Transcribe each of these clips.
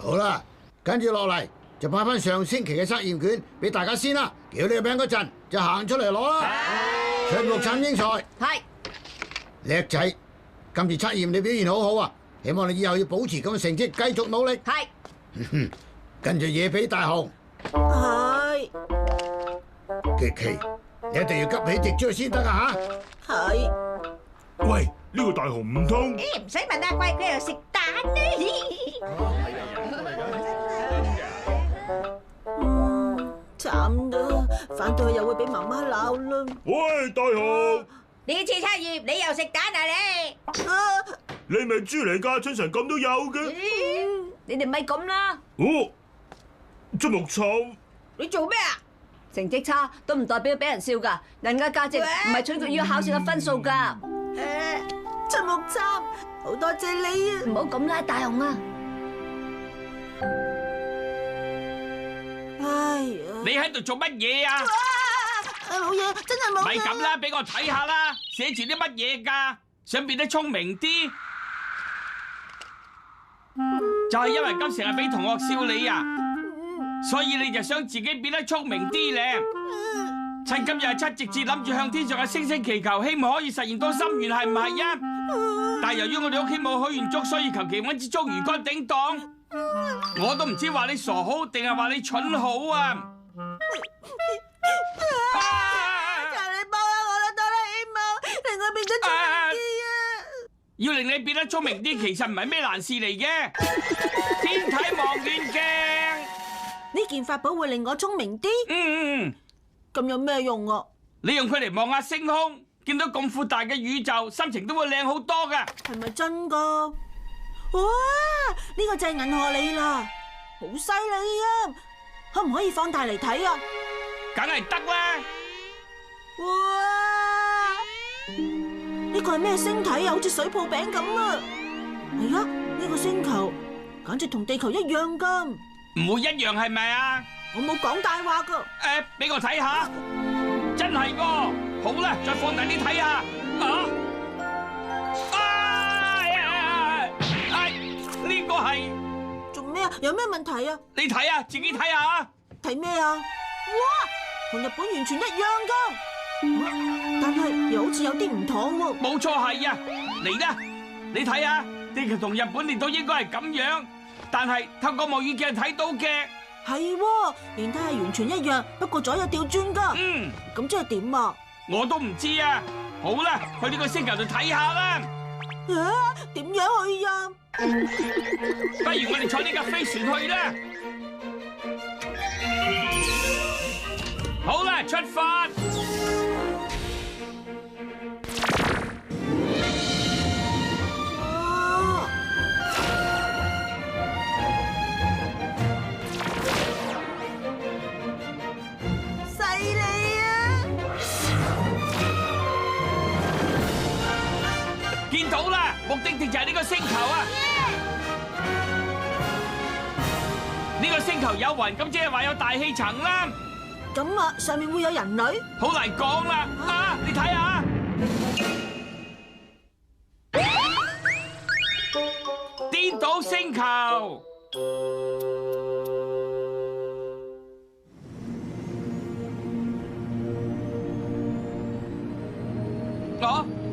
好啦，跟住落嚟就派翻上星期嘅測驗卷俾大家先啦。叫你個名嗰陣就行出嚟攞啦。出木杉英才，係叻仔，今次測驗你表現好好啊！希望你以後要保持咁嘅成績，繼續努力。係。跟住野比大雄，係傑奇，你一定要急起直追先得啊嚇！係。喂，呢個大雄唔通？唔使問阿貴，佢又食蛋咧。慘啦，返到去又會俾媽媽鬧啦。喂，大雄，呢次測驗你又食蛋啊你？你咪豬嚟㗎，春神咁都有嘅。你哋咪咁啦。哦，出木杉，你做咩啊？成績差都唔代表俾人笑㗎，人嘅價值唔係取決於考試嘅分數㗎。出木杉，好多謝你啊！唔好咁啦，大雄啊！哎呀，你喺度做乜嘢啊？冇嘢，真係冇嘢。咪咁啦，俾我睇下啦，寫住啲乜嘢㗎？想變得聰明啲，就係因為今成日俾同學笑你啊，所以你就想自己變得聰明啲咧。趁今日係七夕節，諗住向天上嘅星星祈求，希望可以實現到心願，係唔係啊？但係由於我哋屋企冇許願燭，所以求其揾支竹魚竿頂檔。我都唔知話你傻好定係話你蠢好啊！求你幫下我啦，哆啦 A 夢，令我變得聰明啲啊！要令你變得聰明啲，其實唔係咩難事嚟嘅。天體望遠鏡，呢件法寶會令我聰明啲。嗯，咁有咩用啊？你用佢嚟望下星空，見到咁闊大嘅宇宙，心情都會靚好多噶。係咪真噶？哇！呢個就係銀河里啦，好犀利啊！可唔可以放大嚟睇啊？梗係得啦。哇！呢個係咩星體啊？好似水泡餅咁啊！係啊，呢個星球簡直同地球一樣噶。唔會一樣係咪啊？我冇講大話噶。俾我睇下，真係喎。好啦，再放大啲睇下。呢個係做咩啊？有咩問題啊？你睇下，自己睇下。睇咩啊？哇！同日本完全一樣噶，但係又好似有啲唔妥喎。冇錯係啊，嚟啦，你睇下，地球同日本列島應該係咁樣，但係透過望遠鏡睇到嘅係喎，形態係完全一樣，不過左右調轉噶。咁即係點啊？我都唔知啊。好啦，去呢個星球度睇下啦。點樣去啊？不如我哋坐呢架飛船去啦。好啦，出發。犀利啊！見到啦，目的地就係呢個星球啊！呢個星球有雲，咁即係話有大氣層啦。咁啊，上面會有人類？好難講啦！你睇下，顛倒星球。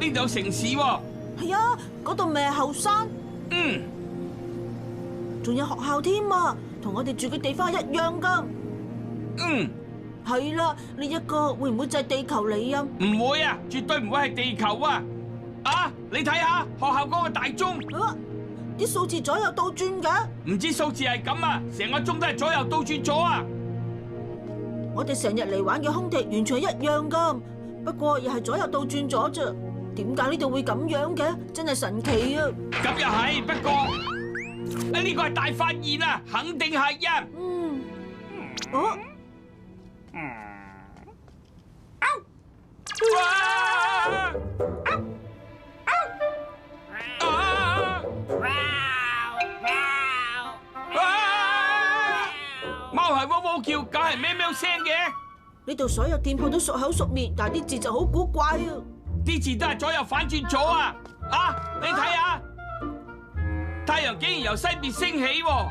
呢度有城市喎。係啊，嗰度咪係後山？仲有學校添啊，同我哋住嘅地方一樣噶。係啦，呢一個會唔會就係地球嚟啊？唔會啊，絕對唔會係地球啊！你睇下學校嗰個大鐘，啲數字左右倒轉㗎。唔知數字係咁啊，成個鐘都係左右倒轉咗啊！我哋成日嚟玩嘅空地完全係一樣噶，不過又係左右倒轉咗啫。點解呢度會咁樣嘅？真係神奇啊！咁又係，不過呢個係大發現啊，肯定係啊！貓係汪汪叫，狗係喵喵聲嘅。呢度所有店鋪都熟口熟面，但係啲字就好古怪啊！啲字都係左右反轉咗啊！你睇下，太陽竟然由西邊升起喎，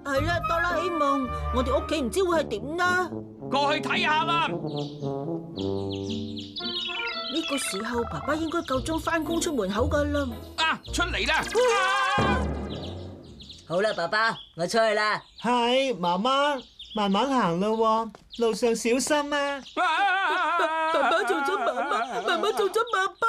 係啦，哆啦 A 夢，我哋屋企唔知會係點呢？過去睇下啦。呢個時候，爸爸應該夠鐘翻工出門口噶啦。啊，出嚟啦！好啦，爸爸，我出去啦。係，媽媽，慢慢行啦喎，路上小心啊！爸爸做咗媽媽，媽媽做咗爸爸。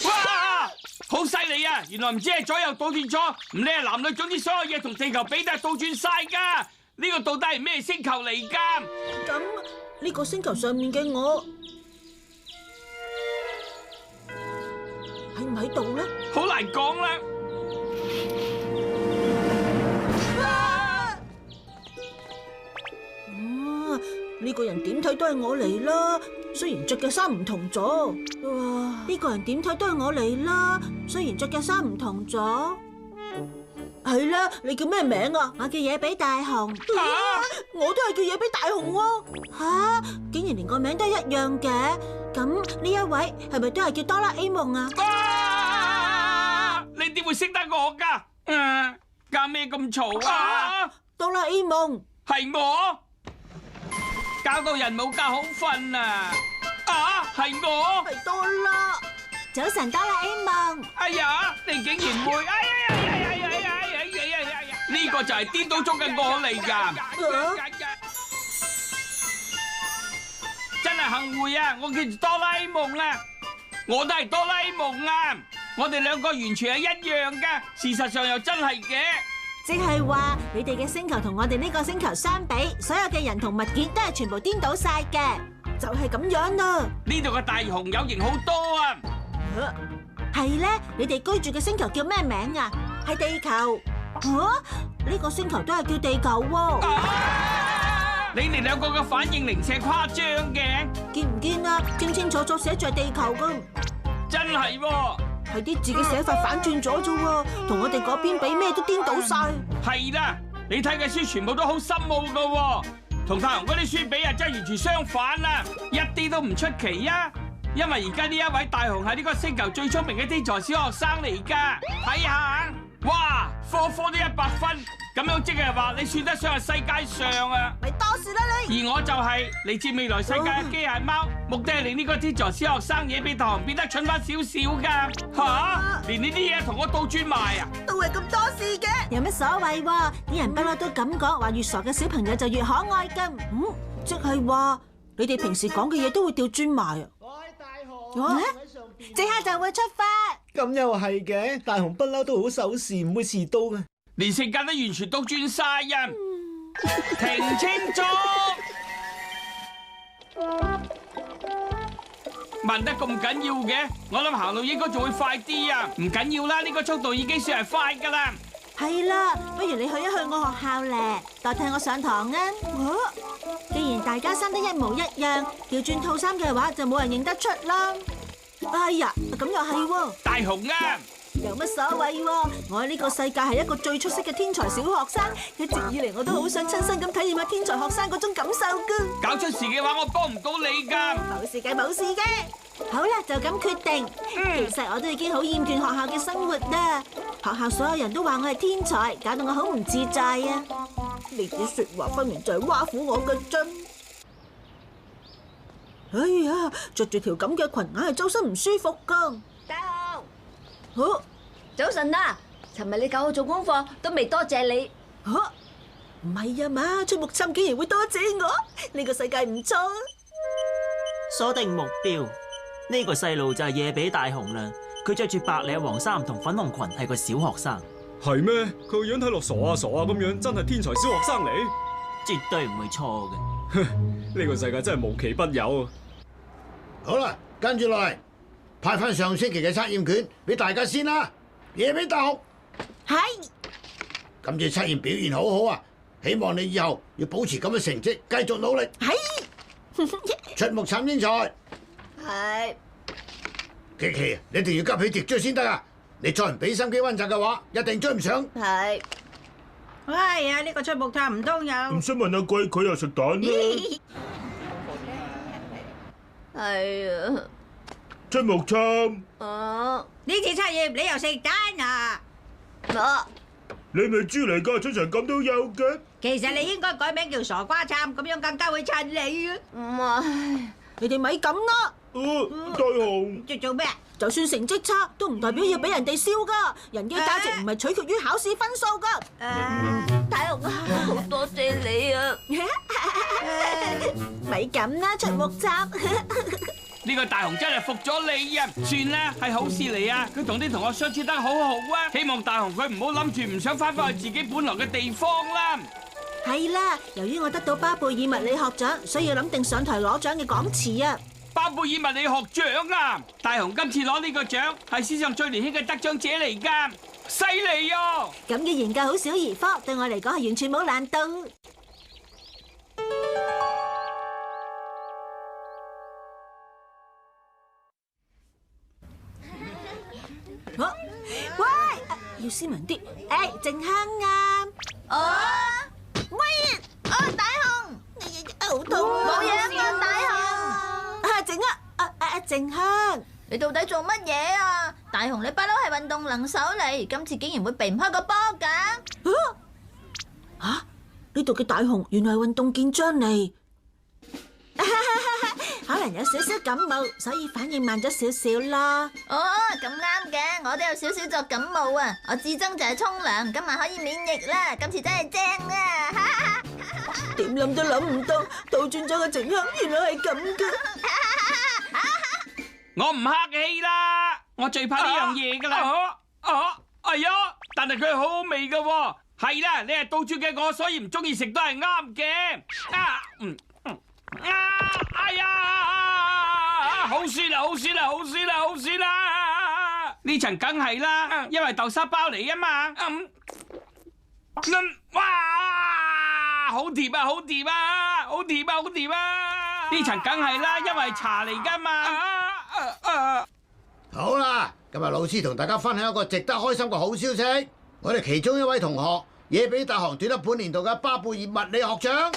哇，好犀利啊！原來唔知係左右倒轉咗，唔理係男女，總之所有嘢同地球比都係倒轉晒噶。呢個到底係咩星球嚟噶？咁呢個星球上面嘅我喺唔喺度呢？好難講啦。呢個人點睇都係我嚟啦，雖然着嘅衫唔同咗。呢個人點睇都係我嚟啦，雖然着嘅衫唔同咗。係啦，你叫咩名啊？我叫野比大雄。我都係叫野比大雄喎。吓，竟然連個名都一樣嘅。咁呢一位係咪都係叫哆啦 A 夢啊？你點會識得我噶？搞咩咁嘈啊？哆啦 A 夢係我。搞到人冇覺好瞓啊！係我，係哆啦。早晨，哆啦 A 夢。哎呀，你竟然會，呢個就係顛倒中嘅我嚟㗎。真係幸會啊！我叫做哆啦 A 夢啦，我都係哆啦 A 夢啊！我哋兩個完全係一樣㗎，事實上又真係嘅。即係話你哋嘅星球同我哋呢個星球相比，所有嘅人同物件都係全部顛倒晒嘅，就係咁樣啦。呢度嘅大雄有型好多啊！係咧，你哋居住嘅星球叫咩名啊？係地球。呢個星球都係叫地球喎。你哋兩個嘅反應零舍誇張嘅，見唔見啊？清清楚楚寫住係地球噶，真係喎。係啲字嘅寫法反轉咗啫喎，同我哋嗰邊比咩都顛倒晒。係啦，你睇嘅書全部都好深奧噶喎，同太雄嗰啲書比啊，真係完全相反啊，一啲都唔出奇啊！因為而家呢一位大雄係呢個星球最聰明嘅天才小學生嚟噶，睇下，哇，科科都100分，咁樣即係話你算得上係世界上啊！咪多事啦你！而我就係嚟自未來世界嘅機械貓，目的係令呢個天才小學生野比大雄變得蠢翻少少噶。吓，連呢啲嘢同我倒轉埋啊！都係咁多事嘅，有乜所謂？啲人不嬲都咁講，話越傻嘅小朋友就越可愛噶。即係話你哋平時講嘅嘢都會調轉埋啊！我喺大雄，即刻就會出發。咁又係嘅，大雄不嬲都好守時，唔會遲到嘅。連性格都完全倒轉晒啊！停清楚，慢得咁緊要嘅，我諗行路應該仲會快啲啊！唔緊要啦，呢個速度已經算係快噶啦。係啦，不如你去一去我學校咧，代替我上堂啊！既然大家生得一模一樣，調轉套衫嘅話就冇人認得出啦。哎呀，咁又係喎，大雄啊！有乜所謂喎？我喺呢個世界係一個最出色嘅天才小學生，一直以嚟我都好想親身咁體驗下天才學生嗰種感受噶。搞出事嘅話，我幫唔到你噶。冇事嘅，冇事嘅。好啦，就咁決定。其實我都已經好厭倦學校嘅生活啦。學校所有人都話我係天才，搞到我好唔自在啊！呢啲說話分明就係挖苦我嘅啫。哎呀，着住條咁嘅裙，硬係周身唔舒服噶。大雄，好，早晨啊！尋日你教我做功課，都未多謝你。吓，唔係啊嘛，出木杉竟然會多謝我，呢個世界唔錯啊！鎖定目標，呢個細路就係野比大雄啦。佢着住白領黃衫同粉紅裙，係個小學生。係咩？佢個樣睇落傻啊傻啊咁樣，真係天才小學生嚟？絕對唔會錯嘅。呢個世界真係無奇不有。好啦，跟住落嚟派翻上星期嘅測驗卷俾大家先啦。野比大雄，係，今次測驗表現好好啊！希望你以後要保持咁嘅成績，繼續努力。係，出木杉英才。係。琪琪，你一定要急起直追先得啊！你再唔俾心機溫習嘅話，一定追唔上。係。哎呀，呢個出木杉唔通有？唔想問阿貴，佢又食蛋啦。係啊。出木杉，哦。呢次測驗你又食蛋啊？我。你咪豬嚟㗎，出場咁都有嘅。其實你應該改名叫傻瓜參，咁樣更加會襯你啊！唔係，你哋咪咁啦，大雄，做咩？就算成績差都唔代表要俾人哋笑噶，人嘅價值唔係取決於考試分數噶。大雄啊，好多謝你啊！咪咁啦，出木杉。呢個大雄真係服咗你啊！算啦，係好事嚟啊！佢同啲同學相處得好好啊！希望大雄佢唔好諗住唔想翻返去自己本來嘅地方啦。係啦，由於我得到巴貝爾物理學獎，所以要諗定上台攞獎嘅講詞啊。巴貝爾物理學獎啊！大雄今次攞呢個獎係史上最年輕嘅得獎者嚟㗎，犀利啊！咁嘅研究好小兒科，對我嚟講係完全冇難度。喂，要斯文啲。靜香啊！大雄，好痛！冇嘢啊，大雄。靜香，你到底做乜嘢啊？大雄，你不嬲係運動能手嚟，今次竟然會避唔開個波㗎？呢度嘅大雄原來係運動健將嚟，可能有少少感冒，所以反應慢咗少少啦。哦，咁啱嘅，我都有少少作感冒啊！我至憎就係沖涼，今晚可以免疫啦，今次真係正啊！點諗都諗唔到，倒轉咗個靜香，原來係咁嘅。我唔客氣啦，我最怕呢樣嘢㗎啦。哎呀，但係佢係好好味㗎喎。係啦，你係倒轉嘅我，所以唔中意食都係啱嘅。哎呀，好酸啊，好酸啊，好酸啊，好酸啊！呢層梗係啦，因為豆沙包嚟啊嘛。哇，好甜啊，好甜啊，好甜啊，好甜啊！呢層梗係啦，因為茶嚟㗎嘛。好啦，今日老師同大家分享一個值得開心嘅好消息，我哋其中一位同學野比大雄奪得本年度嘅巴貝爾物理學獎。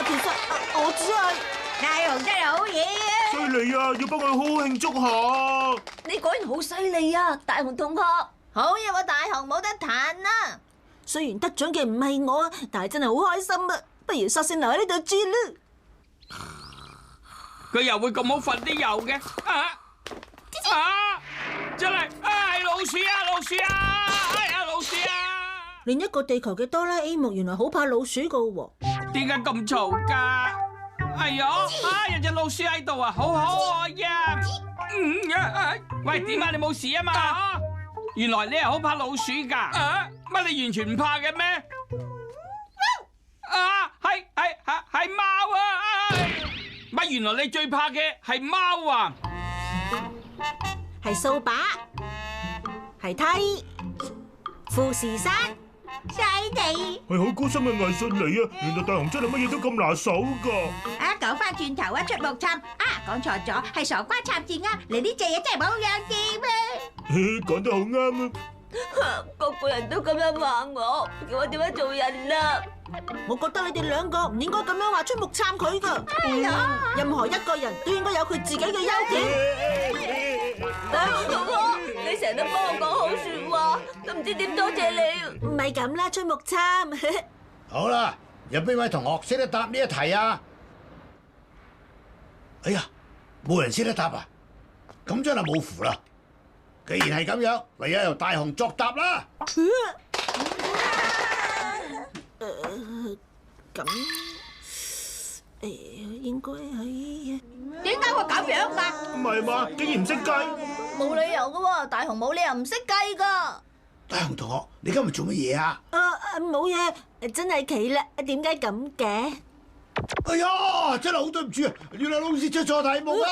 其實我只係大雄真係好嘢啊！犀利啊，要幫佢好好慶祝下。你果然好犀利啊，大雄同學。好嘢喎，大雄冇得彈啦。雖然得獎嘅唔係我，但係真係好開心啊！不如索性留喺呢度住啦。佢又會咁好瞓啲油嘅？真係係老鼠啊，老鼠啊，係啊，老鼠啊！另一個地球嘅哆啦 A 夢原來好怕老鼠噶喎。點解咁嘈噶？哎呀，有隻老鼠喺度啊，好可愛呀！喂，點解你冇事啊嘛？原來你係好怕老鼠噶？乜你完全唔怕嘅咩？係貓啊！乜原來你最怕嘅係貓啊？係掃把，係梯，富士山，犀地係好高深嘅藝術嚟啊！原來大雄真係乜嘢都咁拿手㗎。啊！講翻轉頭啊，出木杉講錯咗，係傻瓜插字啱。你呢隻嘢真係冇樣掂啊！講得好啱啊！個個人都咁樣話我，叫我點樣做人啊？我覺得你哋兩個唔應該咁樣話出木杉佢噶。任何一個人都應該有佢自己嘅優點。大雄同學，你成日都幫我講好說話，都唔知點多謝你。唔係咁啦，出木杉。好啦，有邊位同學識得答呢一題啊？哎呀，冇人識得答啊！咁真係冇符啦。既然係咁樣，唯有由大雄作答啦。咁應該係點解會咁樣㗎？唔係嘛，竟然唔識計。冇理由噶喎，大雄冇理由唔識計噶。大雄同學，你今日做乜嘢啊？冇嘢，真係奇啦。點解咁嘅？哎呀，真係好對唔住啊！原來老師出錯題目啊！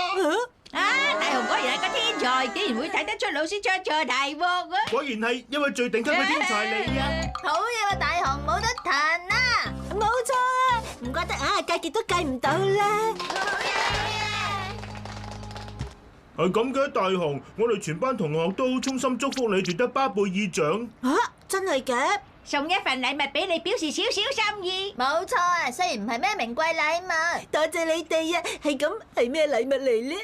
大雄果然係個天才，竟然會睇得出老師出錯題目啊！果然係因為最頂級嘅天才嚟啊！好嘢喎，大雄冇得彈啊！冇錯啊，唔怪得計極都計唔到啦。係咁嘅，大雄，我哋全班同學都衷心祝福你奪得巴貝爾獎。真係嘅？送一份禮物俾你，表示少少心意。冇錯啊，雖然唔係咩名貴禮物。多謝你哋啊，係咁，係咩禮物嚟呢？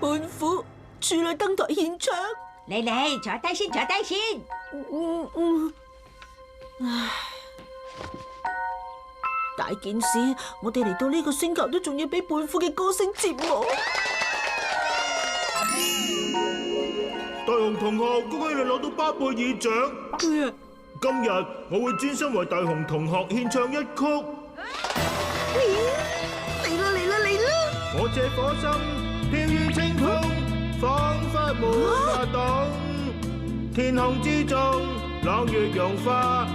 胖虎處女登台獻唱，嚟，坐低先，坐低先。唉，大件事，我哋嚟到呢個星球都仲要俾胖虎嘅歌聲折磨。大雄同學，恭喜你攞到巴貝爾獎。今日我會專心為大雄同學獻唱一曲。嚟啦嚟啦嚟啦！我這顆心飄於清風，彷彿沒法懂。天空之中，朗月融化，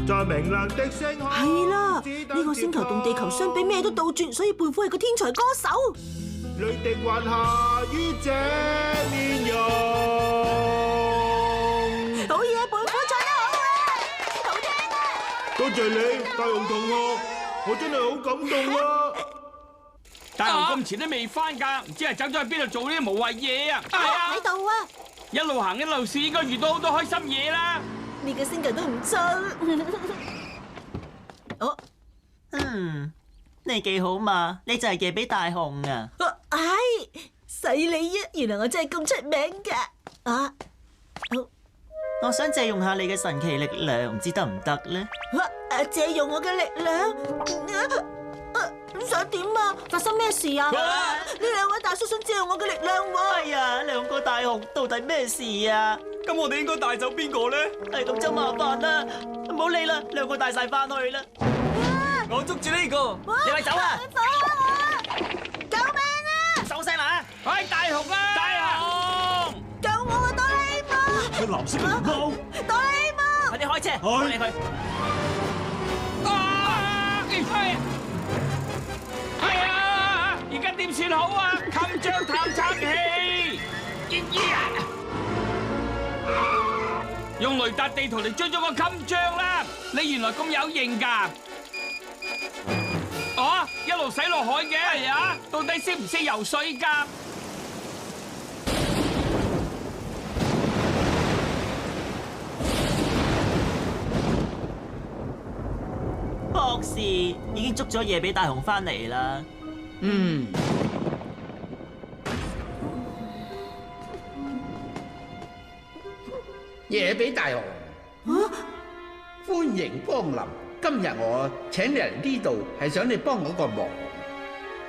在明亮的星空。係啦，呢個星球同地球相比咩都倒轉，所以胖虎係個天才歌手。淚滴滑下於這面容。好嘢，胖虎唱得好啊，好聽啊！多謝你，大雄同學，我真係好感動啊！大雄咁前都未翻㗎，唔知係走咗去邊度做呢啲無謂嘢啊！喺度啊！一路行一路試，應該遇到好多開心嘢啦！呢個星球都唔錯。哦，你幾好嘛？你就係夜比大雄啊！犀利啊！原來我真係咁出名㗎。我想借用下你嘅神奇力量，唔知得唔得咧？借用我嘅力量？想點啊？發生咩事啊？呢兩位大叔想借用我嘅力量喎。哎呀，兩個大雄到底咩事啊？咁我哋應該帶走邊個咧？係咁就麻煩啦，唔好理啦，兩個帶晒翻去啦。我捉住呢個，你咪走啊！救命啊！收聲啦！喂，大雄啊！大雄！救我啊！哆啦 A 夢！佢藍色嘅毛，哆啦 A 夢！快啲開車，開你佢！而家點算好啊？襟章探測器，用雷達地圖嚟追咗個襟章啦！你原來咁有型㗎？哦，一路駛落海嘅，係啊？到底識唔識游水㗎？博士已經捉咗夜比大雄翻嚟啦。夜比大雄，歡迎光臨。今日我請你嚟呢度，係想你幫我個忙。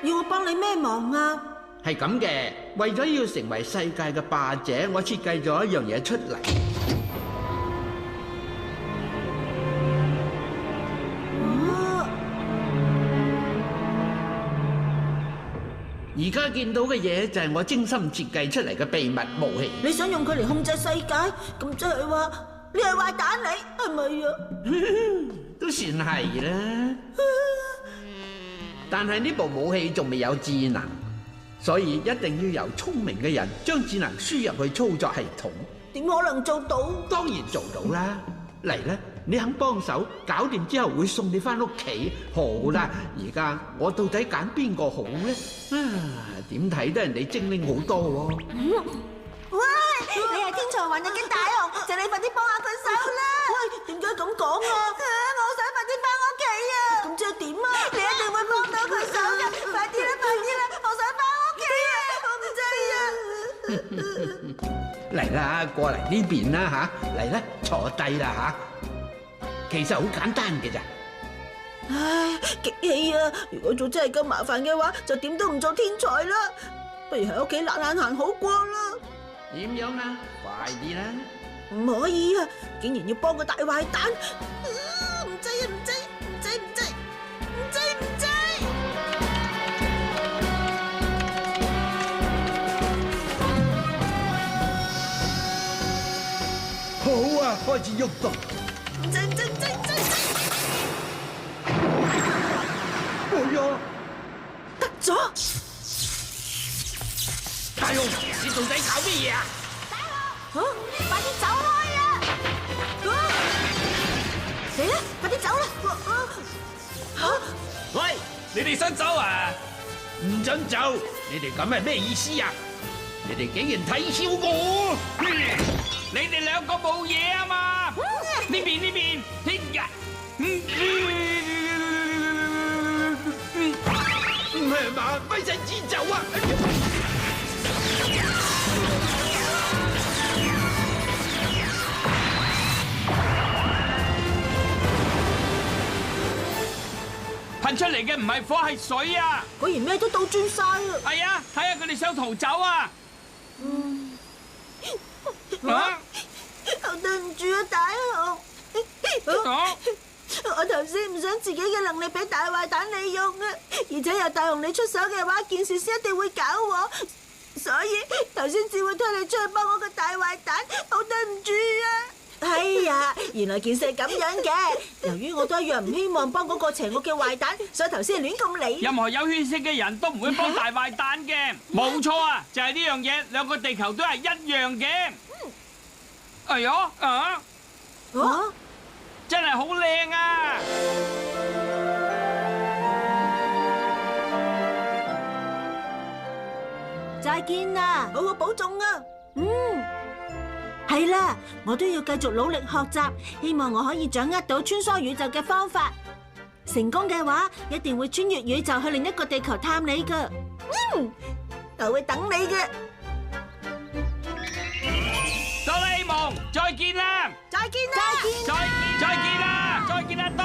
要我幫你咩忙啊？係咁嘅，為咗要成為世界嘅霸者，我設計咗一樣嘢出嚟。而家見到嘅嘢就係我精心設計出嚟嘅秘密武器。你想用佢嚟控制世界？咁即係話你係壞蛋你，係咪啊？都算係啦。但係呢部武器仲未有智能，所以一定要由聰明嘅人將智能輸入去操作系統。點可能做到？當然做到啦。嚟啦，你肯幫手搞掂之後會送你翻屋企。好啦，而家我到底揀邊個好咧？點睇都人哋精靈好多喎。喂，你係天才橫溢嘅大雄，就你快啲幫下佢手啦！喂，點解咁講啊？我想快啲翻屋企啊！咁即係點啊？你一定會幫到佢手嘅，快啲啦，快啲啦！我想翻屋企啊！我唔制啊！嚟啦，過嚟呢邊啦嚇，嚟啦，坐低啦嚇。其實好簡單嘅咋。唉，激氣啊！如果做真係咁麻煩嘅話，就點都唔做天才啦。不如喺屋企懶懶閒好過啦。點樣啊？快啲啦！唔可以啊！竟然要幫個大壞蛋，唔制啊！唔制！唔制！唔制！唔制！唔制！好啊，開始喐動。唔制！唔制！唔制！唔制！哎呀，得咗！大雄，你到底搞咩嘢啊？快啲走開啊！嚟啦，快啲走啦！喂，你哋想走啊？唔准走！你哋咁係咩意思啊？你哋竟然睇小我！你哋兩個冇嘢啊嘛？呢邊呢邊，聽日。唔係嘛？咪使指走啊！彈出嚟嘅唔係火係水啊！果然咩都倒轉晒啊！係啊，睇下佢哋想逃走啊！啊！對唔住啊，大雄。我頭先唔想自己嘅能力俾大壞蛋利用啊，而且由大雄你出手嘅話，件事先一定會搞我，所以頭先只會推你出去幫我個大壞蛋，好對唔住啊！哎呀，原來件事係咁樣嘅。由於我都一樣唔希望幫嗰個邪惡嘅壞蛋，所以頭先亂咁嚟。任何有血性嘅人都唔會幫大壞蛋嘅，冇錯啊，就係呢樣嘢，兩個地球都係一樣嘅。哎呀，真係好靚啊！再見啦，好好保重啊！係啦，我都要繼續努力學習，希望我可以掌握到穿梭宇宙嘅方法。成功嘅話，一定會穿越宇宙去另一個地球探你噶。我會等你嘅。哆啦 A 夢，再見啦！再見啦！再見啦！再見啦，哆